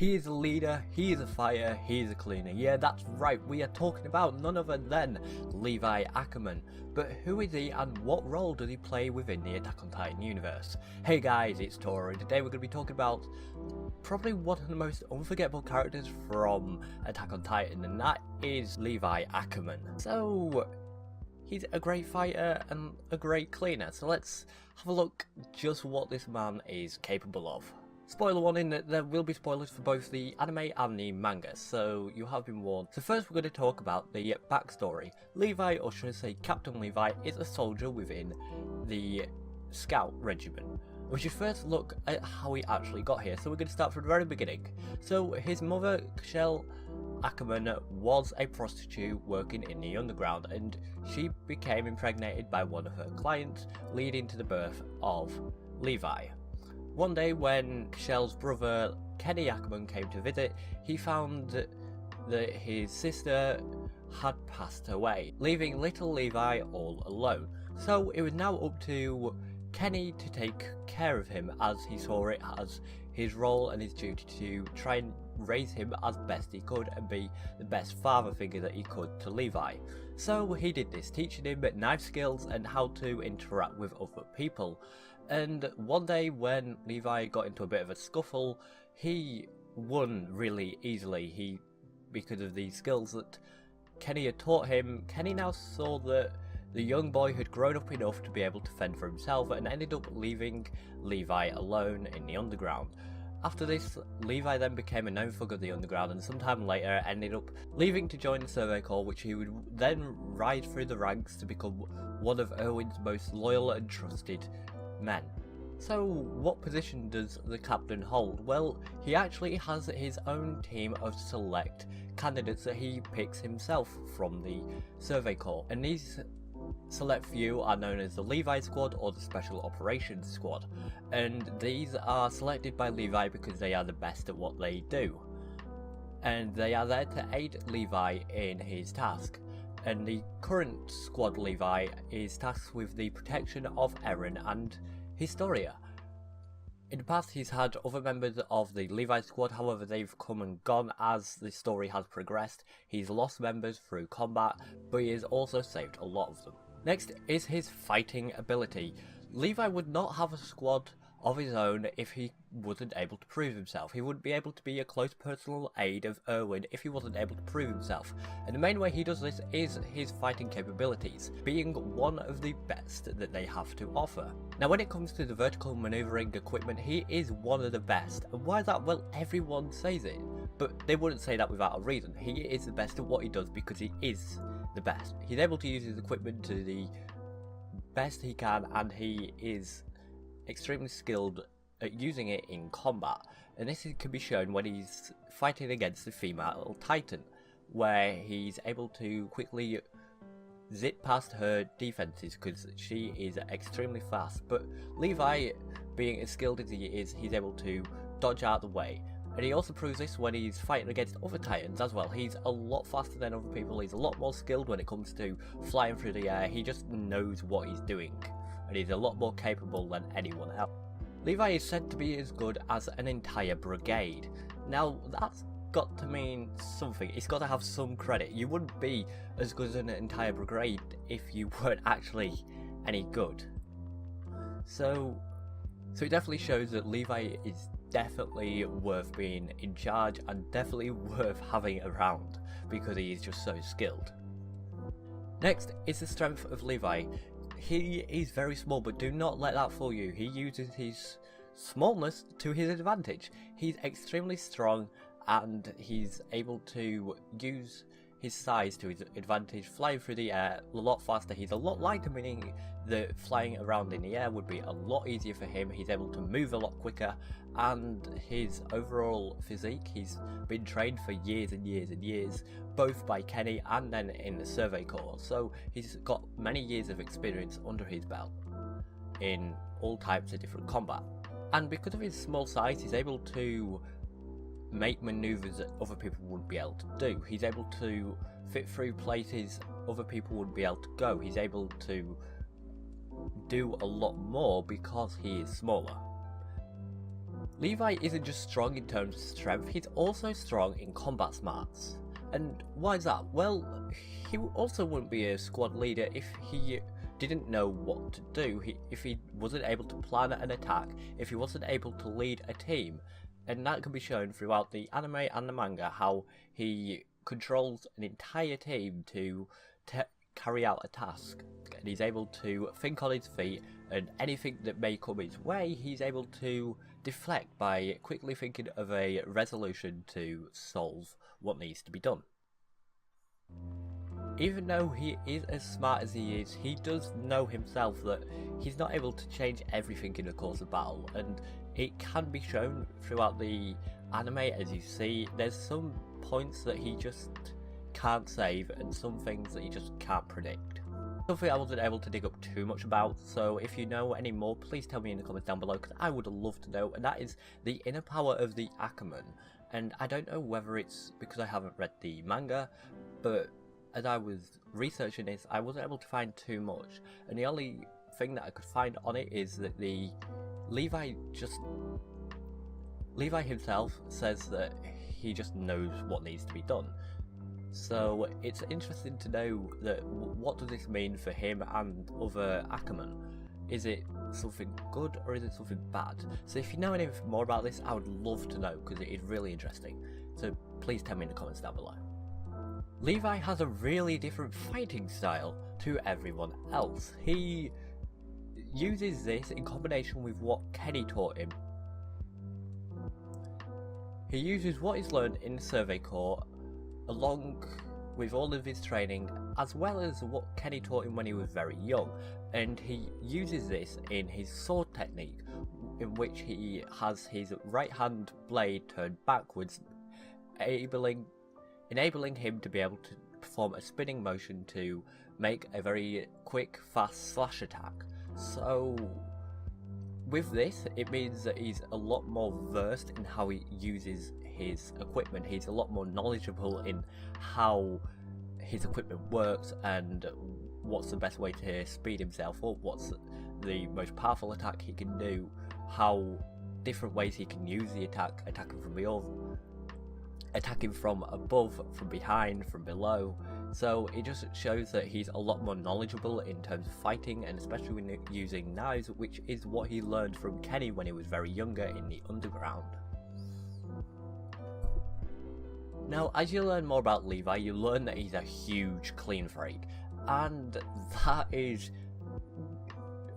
He is a leader, he is a fighter, he is a cleaner. Yeah, that's right, we are talking about none other than Levi Ackerman. But who is he and what role does he play within the Attack on Titan universe? Hey guys, it's Tora, and today we're going to be talking about probably one of the most unforgettable characters from Attack on Titan, and that is Levi Ackerman. So, he's a great fighter and a great cleaner, so let's have a look just what this man is capable of. Spoiler warning that there will be spoilers for both the anime and the manga, so you have been warned. So first we're going to talk about the backstory. Levi, or should I say Captain Levi, is a soldier within the Scout Regiment. We should first look at how he actually got here, so we're going to start from the very beginning. So his mother, Shell Ackerman, was a prostitute working in the underground, and she became impregnated by one of her clients, leading to the birth of Levi. One day when Shell's brother Kenny Ackerman came to visit, he found that his sister had passed away, leaving little Levi all alone. So it was now up to Kenny to take care of him, as he saw it as his role and his duty to try and raise him as best he could and be the best father figure that he could to Levi. So he did this, teaching him knife skills and how to interact with other people. And one day when Levi got into a bit of a scuffle, he won really easily. Because of the skills that Kenny had taught him, Kenny now saw that the young boy had grown up enough to be able to fend for himself and ended up leaving Levi alone in the underground. After this, Levi then became a known thug of the underground, and sometime later ended up leaving to join the Survey Corps, which he would then rise through the ranks to become one of Erwin's most loyal and trusted men. So what position does the captain hold? Well, he actually has his own team of select candidates that he picks himself from the Survey Corps, and these select few are known as the Levi Squad or the Special Operations Squad, and these are selected by Levi because they are the best at what they do, and they are there to aid Levi in his task. And the current squad Levi is tasked with the protection of Eren and Historia. In the past he's had other members of the Levi squad, however they've come and gone as the story has progressed. He's lost members through combat, but he has also saved a lot of them. Next is his fighting ability. Levi would not have a squad of his own if he wasn't able to prove himself. He wouldn't be able to be a close personal aid of Erwin if he wasn't able to prove himself. And the main way he does this is his fighting capabilities, being one of the best that they have to offer. Now when it comes to the vertical maneuvering equipment, he is one of the best. And why is that? Well, everyone says it, but they wouldn't say that without a reason. He is the best at what he does because he is the best. He's able to use his equipment to the best he can, and he is extremely skilled at using it in combat, and this can be shown when he's fighting against the female Titan, where he's able to quickly zip past her defenses because she is extremely fast. But Levi, being as skilled as he is, he's able to dodge out the way, and he also proves this when he's fighting against other Titans as well. He's a lot faster than other people, he's a lot more skilled when it comes to flying through the air. He just knows what he's doing, and he's a lot more capable than anyone else. Levi is said to be as good as an entire brigade. Now that's got to mean something, it's got to have some credit. You wouldn't be as good as an entire brigade if you weren't actually any good. So it definitely shows that Levi is definitely worth being in charge and definitely worth having around because he is just so skilled. Next is the strength of Levi. He is very small, but do not let that fool you. He uses his smallness to his advantage. He's extremely strong and he's able to use his size to his advantage, flying through the air a lot faster. He's a lot lighter, meaning that flying around in the air would be a lot easier for him. He's able to move a lot quicker, and his overall physique, he's been trained for years and years and years, both by Kenny and then in the Survey Corps, so he's got many years of experience under his belt in all types of different combat. And because of his small size, he's able to make maneuvers that other people wouldn't be able to do. He's able to fit through places other people wouldn't be able to go. He's able to do a lot more because he is smaller. Levi isn't just strong in terms of strength, he's also strong in combat smarts. And why is that? Well, he also wouldn't be a squad leader if he didn't know what to do, if he wasn't able to plan an attack, if he wasn't able to lead a team. And that can be shown throughout the anime and the manga, how he controls an entire team to carry out a task. And he's able to think on his feet, and anything that may come his way, he's able to deflect by quickly thinking of a resolution to solve what needs to be done. Even though he is as smart as he is, he does know himself that he's not able to change everything in the course of battle, and it can be shown throughout the anime. As you see, there's some points that he just can't save and some things that he just can't predict. Something I wasn't able to dig up too much about, so if you know any more, please tell me in the comments down below, because I would love to know, and that is the inner power of the Ackerman. And I don't know whether it's because I haven't read the manga, but as I was researching this, I wasn't able to find too much, and the only thing that I could find on it is that Levi himself says that he just knows what needs to be done. So it's interesting to know that what does this mean for him and other Ackerman? Is it something good or is it something bad? So if you know anything more about this, I would love to know, because it is really interesting. So please tell me in the comments down below. Levi has a really different fighting style to everyone else. He uses this in combination with what Kenny taught him. He uses what he's learned in the Survey Corps along with all of his training, as well as what Kenny taught him when he was very young, and he uses this in his sword technique, in which he has his right hand blade turned backwards, enabling him to be able to perform a spinning motion to make a very quick, fast slash attack. So with this, it means that he's a lot more versed in how he uses his equipment. He's a lot more knowledgeable in how his equipment works and what's the best way to speed himself up, what's the most powerful attack he can do, how different ways he can use the attack, attacking from above, from behind, from below. So it just shows that he's a lot more knowledgeable in terms of fighting, and especially when using knives, which is what he learned from Kenny when he was very younger in the underground. Now, as you learn more about Levi, you learn that he's a huge clean freak, and that is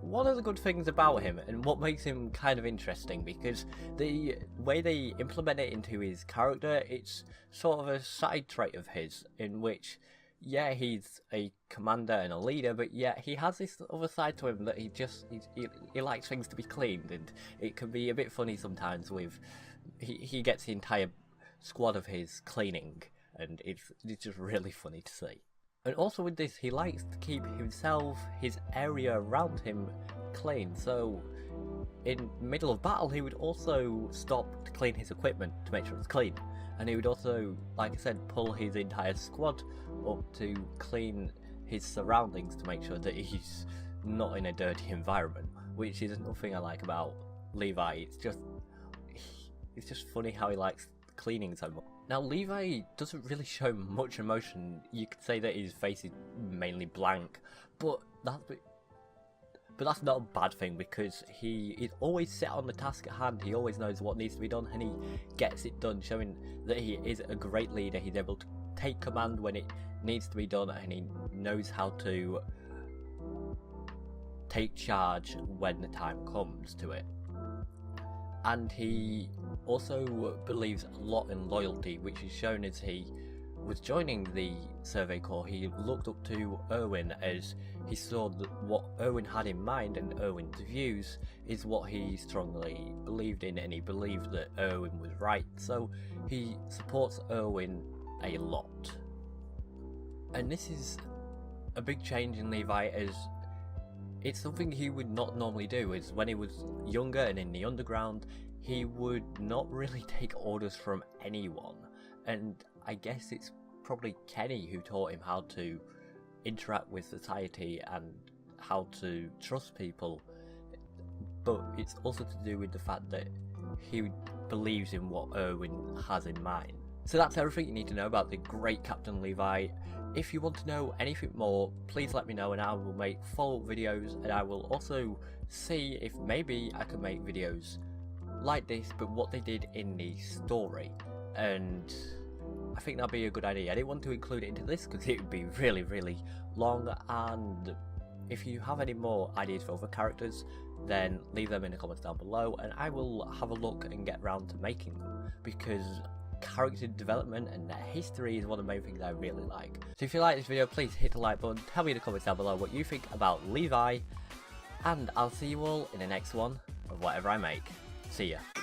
one of the good things about him, and what makes him kind of interesting, because the way they implement it into his character, it's sort of a side trait of his, in which, yeah, he's a commander and a leader, but yeah, he has this other side to him that he likes things to be cleaned, and it can be a bit funny sometimes with, he gets the entire squad of his cleaning, and it's just really funny to see. And also with this, he likes to keep himself, his area around him, clean. So in middle of battle, he would also stop to clean his equipment to make sure it's clean. And he would also, like I said, pull his entire squad up to clean his surroundings to make sure that he's not in a dirty environment, which is another thing I like about Levi. It's just funny how he likes cleaning so much. Now, Levi doesn't really show much emotion. You could say that his face is mainly blank, but that's not a bad thing, because he is always set on the task at hand. He always knows what needs to be done, and he gets it done, showing that he is a great leader. He's able to take command when it needs to be done, and he knows how to take charge when the time comes to it. And he also believes a lot in loyalty, which is shown as he was joining the Survey Corps. He looked up to Erwin, as he saw that what Erwin had in mind, and Erwin's views is what he strongly believed in, and he believed that Erwin was right, so he supports Erwin a lot. And this is a big change in Levi, as it's something he would not normally do. Is when he was younger and in the underground, he would not really take orders from anyone, and I guess it's probably Kenny who taught him how to interact with society and how to trust people. But it's also to do with the fact that he believes in what Erwin has in mind. So that's everything you need to know about the great Captain Levi. If you want to know anything more, please let me know and I will make follow-up videos, and I will also see if maybe I can make videos like this, but what they did in the story. And I think that'd be a good idea. I didn't want to include it into this because it would be really long, and if you have any more ideas for other characters, then leave them in the comments down below and I will have a look and get around to making them, because character development and their history is one of the main things I really like. So if you like this video, please hit the like button, tell me in the comments down below what you think about Levi, and I'll see you all in the next one of whatever I make. See ya.